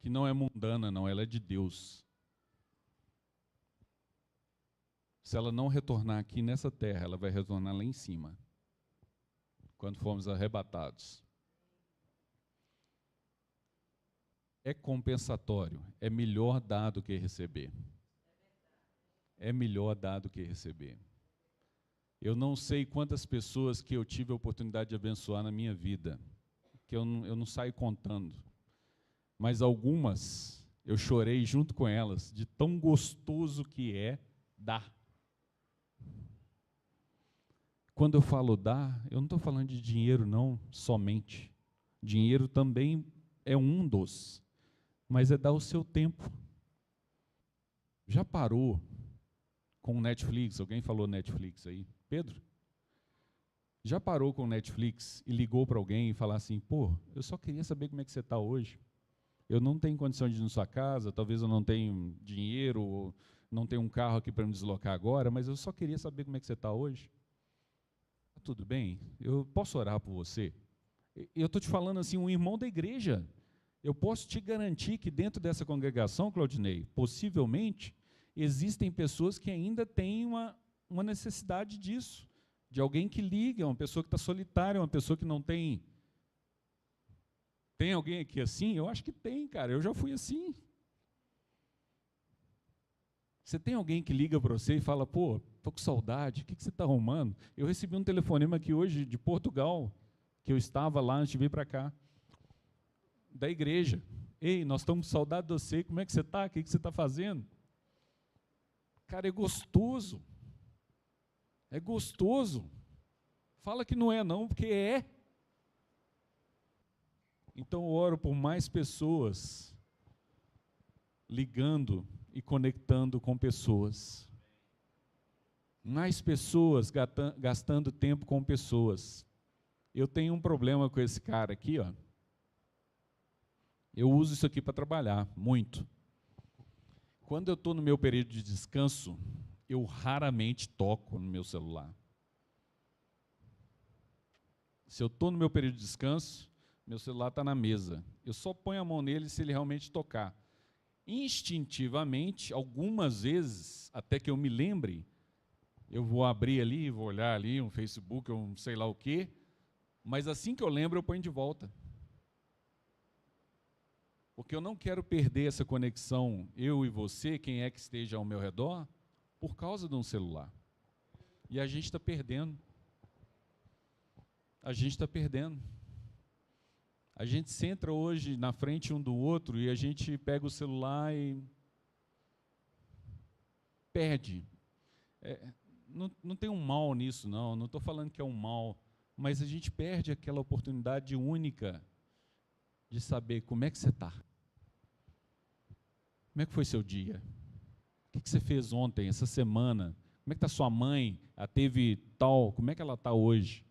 que não é mundana, não, ela é de Deus. Se ela não retornar aqui nessa terra, ela vai retornar lá em cima, quando formos arrebatados. É compensatório, é melhor dar do que receber. É melhor dar do que receber. Eu não sei quantas pessoas que eu tive a oportunidade de abençoar na minha vida, que eu não saio contando, mas algumas eu chorei junto com elas, de tão gostoso que é dar. Quando eu falo dar, eu não estou falando de dinheiro não, somente. Dinheiro também é um dos, mas é dar o seu tempo. Já parou com Netflix? Alguém falou Netflix aí? Pedro? Já parou com Netflix e ligou para alguém e falar assim, pô, eu só queria saber como é que você está hoje. Eu não tenho condição de ir na sua casa, talvez eu não tenha dinheiro, ou não tenho um carro aqui para me deslocar agora, mas eu só queria saber como é que você está hoje. Tudo bem? Eu posso orar por você? Eu estou te falando assim, um irmão da igreja. Eu posso te garantir que dentro dessa congregação, Claudinei, possivelmente, existem pessoas que ainda têm uma necessidade disso, de alguém que liga, uma pessoa que está solitária, uma pessoa que não tem... Tem alguém aqui assim? Eu acho que tem, cara, eu já fui assim. Você tem alguém que liga para você e fala, pô, estou com saudade, o que você está arrumando? Eu recebi um telefonema aqui hoje de Portugal, que eu estava lá antes de vir para cá, da igreja. Ei, nós estamos com saudade de você, como é que você está? O que você está fazendo? Cara, é gostoso. É gostoso. Fala que não é não, porque é. Então eu oro por mais pessoas ligando e conectando com pessoas. Mais pessoas gastando tempo com pessoas. Eu tenho um problema com esse cara aqui, ó. Eu uso isso aqui para trabalhar, muito. Quando eu estou no meu período de descanso, eu raramente toco no meu celular. Se eu estou no meu período de descanso, meu celular está na mesa. Eu só ponho a mão nele se ele realmente tocar. Instintivamente, algumas vezes, até que eu me lembre, eu vou abrir ali, vou olhar ali, um Facebook, um sei lá o quê, mas assim que eu lembro, eu ponho de volta. Porque eu não quero perder essa conexão, eu e você, quem é que esteja ao meu redor, por causa de um celular. E a gente está perdendo. A gente está perdendo. A gente senta hoje na frente um do outro e a gente pega o celular e perde. Não tem um mal nisso, não estou falando que é um mal, mas a gente perde aquela oportunidade única de saber como é que você está. Como é que foi seu dia? O que você fez ontem, essa semana? Como é que está sua mãe? Ela teve tal, como é que ela está hoje?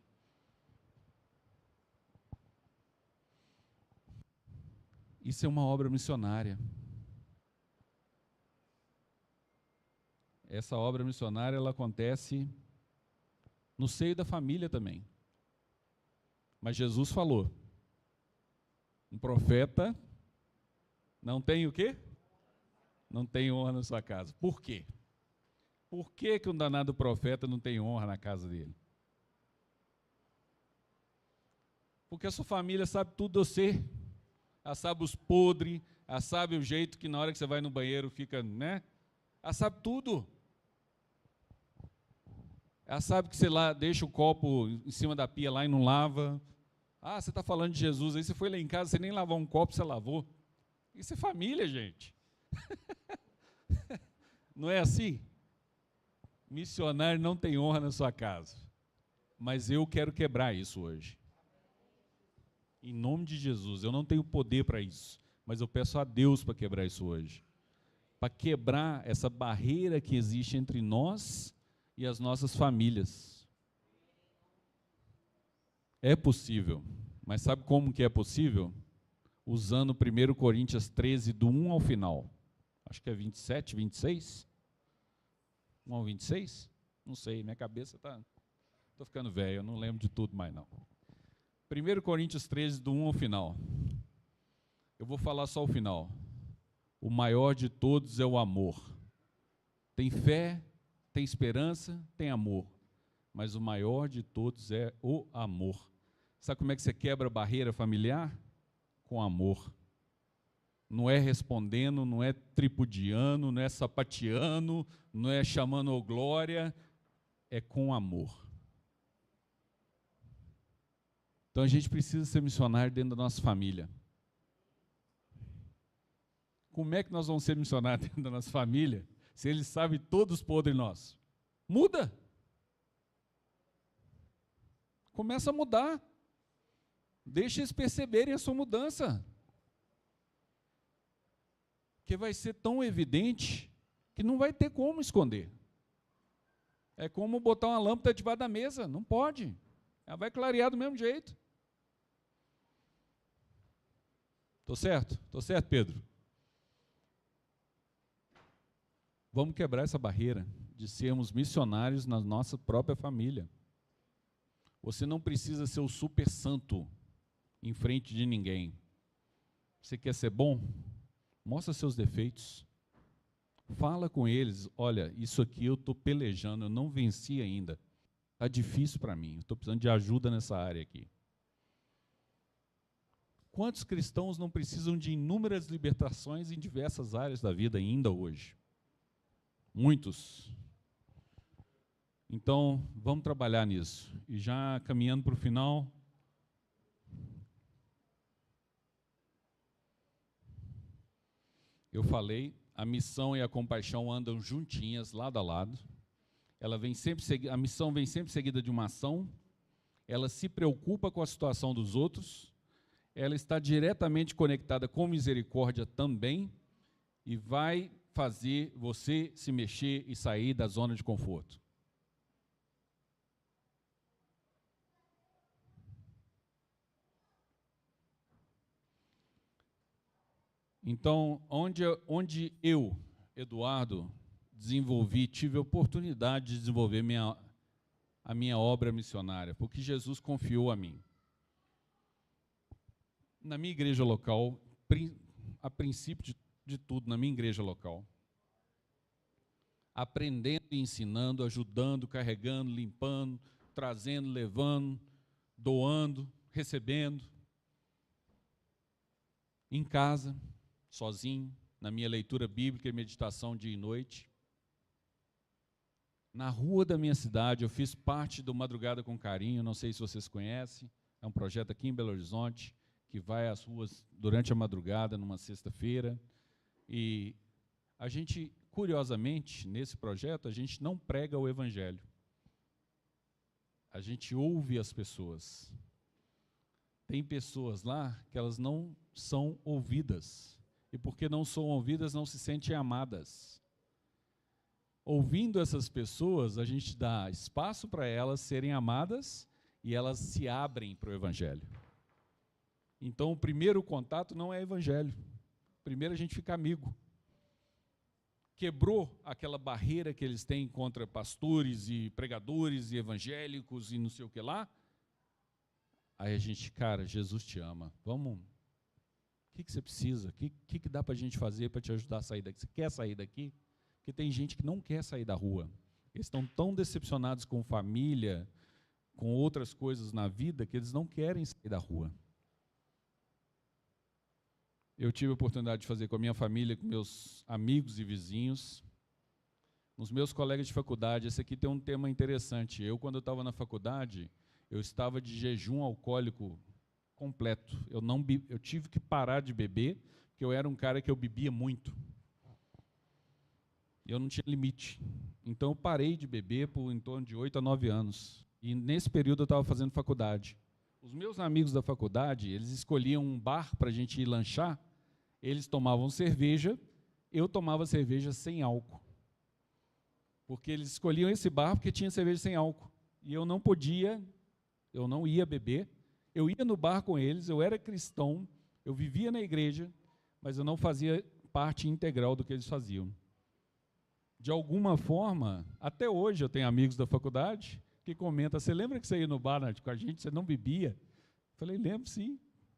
Isso é uma obra missionária. Essa obra missionária, ela acontece no seio da família também. Mas Jesus falou, um profeta não tem o quê? Não tem honra na sua casa. Por quê? Por que um danado profeta não tem honra na casa dele? Porque a sua família sabe tudo de você. Ela sabe os podres, ela sabe o jeito que na hora que você vai no banheiro fica, né? Ela sabe tudo. Ela sabe que você lá deixa o copo em cima da pia lá e não lava. Ah, você está falando de Jesus, aí você foi lá em casa, você nem lavou um copo, você lavou. Isso é família, gente. Não é assim? Missionário não tem honra na sua casa. Mas eu quero quebrar isso hoje. Em nome de Jesus, eu não tenho poder para isso, mas eu peço a Deus para quebrar isso hoje. Para quebrar essa barreira que existe entre nós e as nossas famílias. É possível, mas sabe como que é possível? Usando 1 Coríntios 13, do 1 ao final. Acho que é 27, 26? 1 ao 26? Não sei, minha cabeça está... Estou ficando velho, eu não lembro de tudo mais não. 1 Coríntios 13, do 1 ao final. Eu vou falar só o final. O maior de todos é o amor. Tem fé, tem esperança, tem amor. Mas o maior de todos é o amor. Sabe como é que você quebra a barreira familiar? Com amor. Não é respondendo, não é tripudiando, não é sapateando, não é chamando o glória, é com amor. Então a gente precisa ser missionário dentro da nossa família. Como é que nós vamos ser missionários dentro da nossa família se eles sabem todos os podres nossos? Muda. Começa a mudar. Deixa eles perceberem a sua mudança. Porque vai ser tão evidente que não vai ter como esconder. É como botar uma lâmpada debaixo da mesa, não pode. Ela vai clarear do mesmo jeito. Estou certo? Estou certo, Pedro? Vamos quebrar essa barreira de sermos missionários na nossa própria família. Você não precisa ser o super santo em frente de ninguém. Você quer ser bom? Mostra seus defeitos. Fala com eles, olha, isso aqui eu estou pelejando, eu não venci ainda. Está difícil para mim, estou precisando de ajuda nessa área aqui. Quantos cristãos não precisam de inúmeras libertações em diversas áreas da vida ainda hoje? Muitos. Então, vamos trabalhar nisso. E já caminhando para o final, eu falei, a missão e a compaixão andam juntinhas, lado a lado. A missão vem sempre seguida de uma ação, ela se preocupa com a situação dos outros, ela está diretamente conectada com misericórdia também, e vai fazer você se mexer e sair da zona de conforto. Então, onde eu, Eduardo, tive a oportunidade de desenvolver a minha obra missionária, porque Jesus confiou a mim. Na minha igreja local, a princípio de tudo, na minha igreja local, aprendendo e ensinando, ajudando, carregando, limpando, trazendo, levando, doando, recebendo, em casa, sozinho, na minha leitura bíblica e meditação dia e noite. Na rua da minha cidade, eu fiz parte do Madrugada com Carinho, não sei se vocês conhecem, é um projeto aqui em Belo Horizonte, que vai às ruas durante a madrugada, numa sexta-feira, e a gente, curiosamente, nesse projeto, a gente não prega o Evangelho. A gente ouve as pessoas. Tem pessoas lá que elas não são ouvidas, e porque não são ouvidas, não se sentem amadas. Ouvindo essas pessoas, a gente dá espaço para elas serem amadas e elas se abrem para o Evangelho. Então, o primeiro contato não é Evangelho. Primeiro a gente fica amigo. Quebrou aquela barreira que eles têm contra pastores e pregadores e evangélicos e não sei o que lá. Aí a gente, cara, Jesus te ama. Vamos, o que você precisa? O que dá para a gente fazer para te ajudar a sair daqui? Você quer sair daqui? Porque tem gente que não quer sair da rua. Eles estão tão decepcionados com família, com outras coisas na vida, que eles não querem sair da rua. Eu tive a oportunidade de fazer com a minha família, com meus amigos e vizinhos, os meus colegas de faculdade. Esse aqui tem um tema interessante. Quando eu estava na faculdade, eu estava de jejum alcoólico completo. Eu tive que parar de beber, porque eu era um cara que eu bebia muito. Eu não tinha limite. Então, eu parei de beber por em torno de 8 a 9 anos. E, nesse período, eu estava fazendo faculdade. Os meus amigos da faculdade, eles escolhiam um bar para a gente ir lanchar. Eles tomavam cerveja, eu tomava cerveja sem álcool. Porque eles escolhiam esse bar porque tinha cerveja sem álcool. E eu não podia, eu não ia beber. Eu ia no bar com eles, eu era cristão, eu vivia na igreja, mas eu não fazia parte integral do que eles faziam. De alguma forma, até hoje eu tenho amigos da faculdade que comentam: você lembra que você ia no bar com a gente, você não bebia? Eu falei: lembro, sim.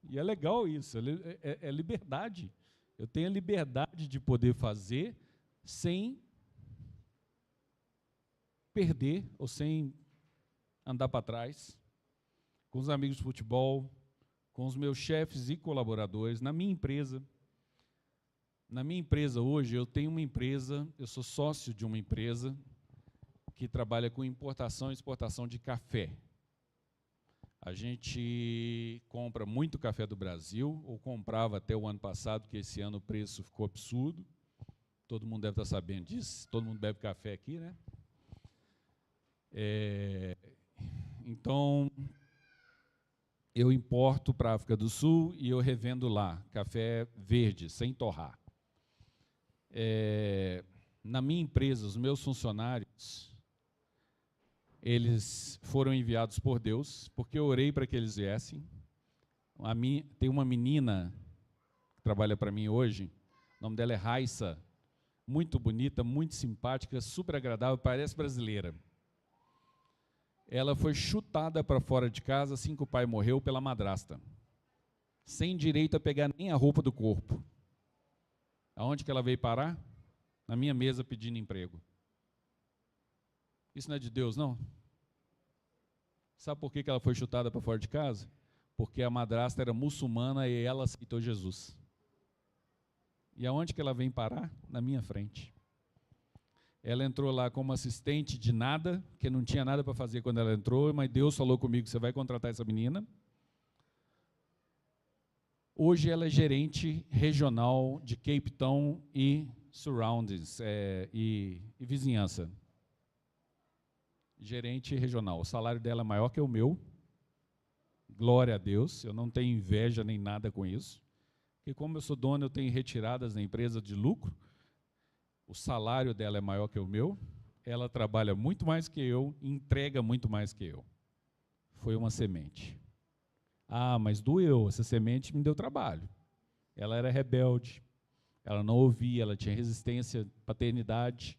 E é legal isso, é liberdade. Eu tenho a liberdade de poder fazer sem perder ou sem andar para trás. Com os amigos de futebol, com os meus chefes e colaboradores, na minha empresa. Na minha empresa hoje, eu tenho uma empresa, eu sou sócio de uma empresa que trabalha com importação e exportação de café. A gente compra muito café do Brasil, ou comprava até o ano passado, porque esse ano o preço ficou absurdo. Todo mundo deve estar sabendo disso, todo mundo bebe café aqui, né? Então, eu importo para a África do Sul e eu revendo lá, café verde, sem torrar. Na minha empresa, os meus funcionários, eles foram enviados por Deus, porque eu orei para que eles viessem. Tem uma menina que trabalha para mim hoje, o nome dela é Raissa, muito bonita, muito simpática, super agradável, parece brasileira. Ela foi chutada para fora de casa assim que o pai morreu pela madrasta, sem direito a pegar nem a roupa do corpo. Aonde que ela veio parar? Na minha mesa pedindo emprego. Isso não é de Deus, não? Sabe por que ela foi chutada para fora de casa? Porque a madrasta era muçulmana e ela aceitou Jesus. E aonde que ela vem parar? Na minha frente. Ela entrou lá como assistente de nada, que não tinha nada para fazer quando ela entrou, mas Deus falou comigo: você vai contratar essa menina. Hoje ela é gerente regional de Cape Town e surroundings, e vizinhança. Gerente regional. O salário dela é maior que o meu. Glória a Deus. Eu não tenho inveja nem nada com isso. Porque como eu sou dono, eu tenho retiradas na empresa de lucro. O salário dela é maior que o meu. Ela trabalha muito mais que eu, entrega muito mais que eu. Foi uma semente. Ah, mas doeu. Essa semente me deu trabalho. Ela era rebelde. Ela não ouvia, ela tinha resistência à paternidade.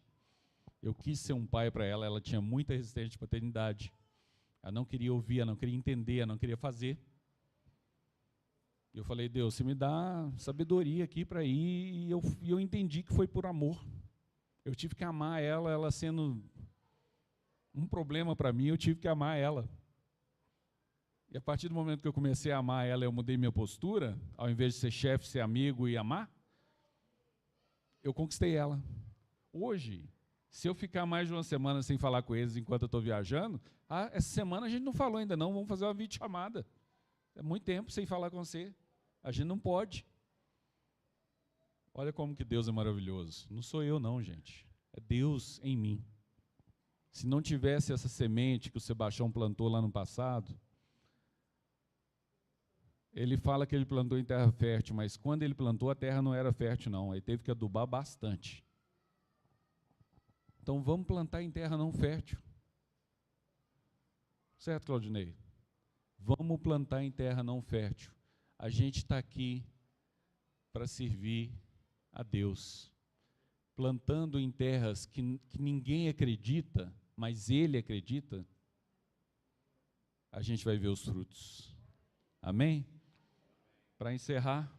Eu quis ser um pai para ela, ela tinha muita resistência de paternidade. Ela não queria ouvir, ela não queria entender, ela não queria fazer. Eu falei, Deus, você me dá sabedoria aqui para ir, e eu entendi que foi por amor. Eu tive que amar ela, ela sendo um problema para mim, eu tive que amar ela. E a partir do momento que eu comecei a amar ela, eu mudei minha postura, ao invés de ser chefe, ser amigo e amar, eu conquistei ela. Hoje, se eu ficar mais de uma semana sem falar com eles enquanto eu estou viajando, essa semana a gente não falou ainda não, vamos fazer uma videochamada. É muito tempo sem falar com você. A gente não pode. Olha como que Deus é maravilhoso. Não sou eu não, gente. É Deus em mim. Se não tivesse essa semente que o Sebastião plantou lá no passado, ele fala que ele plantou em terra fértil, mas quando ele plantou a terra não era fértil não, ele teve que adubar bastante. Então vamos plantar em terra não fértil. Certo, Claudinei? Vamos plantar em terra não fértil. A gente está aqui para servir a Deus. Plantando em terras que ninguém acredita, mas Ele acredita, a gente vai ver os frutos. Amém? Para encerrar,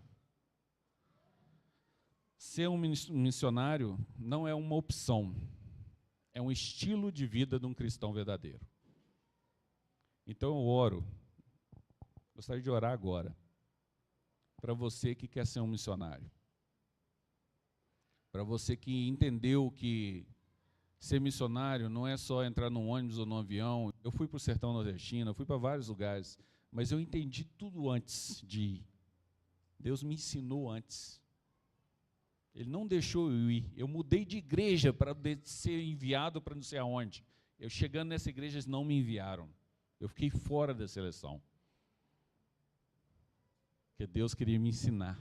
ser um missionário não é uma opção, é um estilo de vida de um cristão verdadeiro. Então eu oro, gostaria de orar agora, para você que quer ser um missionário, para você que entendeu que ser missionário não é só entrar num ônibus ou num avião. Eu fui para o sertão nordestino, eu fui para vários lugares, mas eu entendi tudo antes de ir. Deus me ensinou antes. Ele não deixou eu ir. Eu mudei de igreja para ser enviado para não sei aonde. Eu chegando nessa igreja, eles não me enviaram. Eu fiquei fora da seleção. Porque Deus queria me ensinar.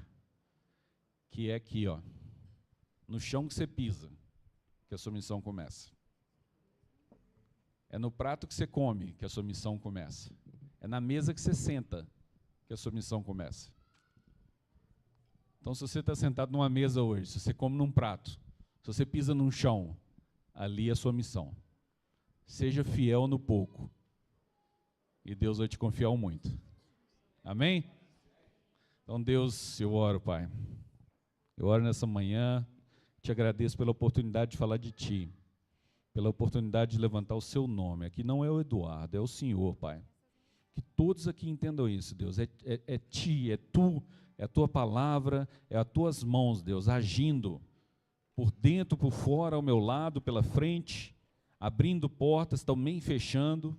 Que é aqui, ó, no chão que você pisa, que a sua missão começa. É no prato que você come que a sua missão começa. É na mesa que você senta que a sua missão começa. Então, se você está sentado numa mesa hoje, se você come num prato, se você pisa num chão, ali é a sua missão. Seja fiel no pouco, e Deus vai te confiar o muito. Amém? Então, Deus, eu oro, Pai. Eu oro nessa manhã, te agradeço pela oportunidade de falar de Ti, pela oportunidade de levantar o Seu nome. Aqui não é o Eduardo, é o Senhor, Pai. Que todos aqui entendam isso, Deus. É Ti, é Tu, é a Tua palavra, é as Tuas mãos, Deus, agindo por dentro, por fora, ao meu lado, pela frente, abrindo portas, também fechando.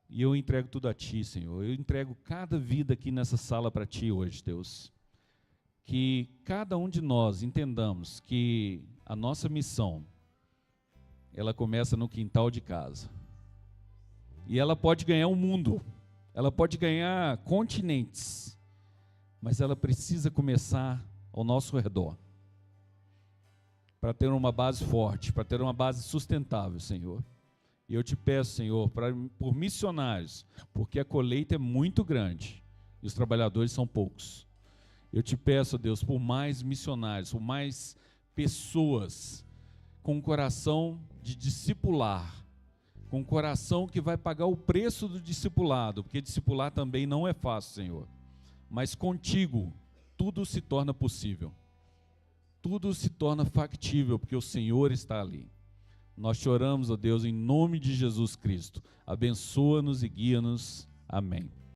E eu entrego tudo a Ti, Senhor. Eu entrego cada vida aqui nessa sala para Ti hoje, Deus. Que cada um de nós entendamos que a nossa missão, ela começa no quintal de casa. E ela pode ganhar o mundo, ela pode ganhar continentes, mas ela precisa começar ao nosso redor, para ter uma base forte, para ter uma base sustentável, Senhor. E eu te peço, Senhor, por missionários, porque a colheita é muito grande e os trabalhadores são poucos. Eu te peço, Deus, por mais missionários, por mais pessoas com um coração de discipular, com um coração que vai pagar o preço do discipulado, porque discipular também não é fácil, Senhor. Mas contigo, tudo se torna possível. Tudo se torna factível, porque o Senhor está ali. Nós te oramos, ó Deus, em nome de Jesus Cristo. Abençoa-nos e guia-nos. Amém.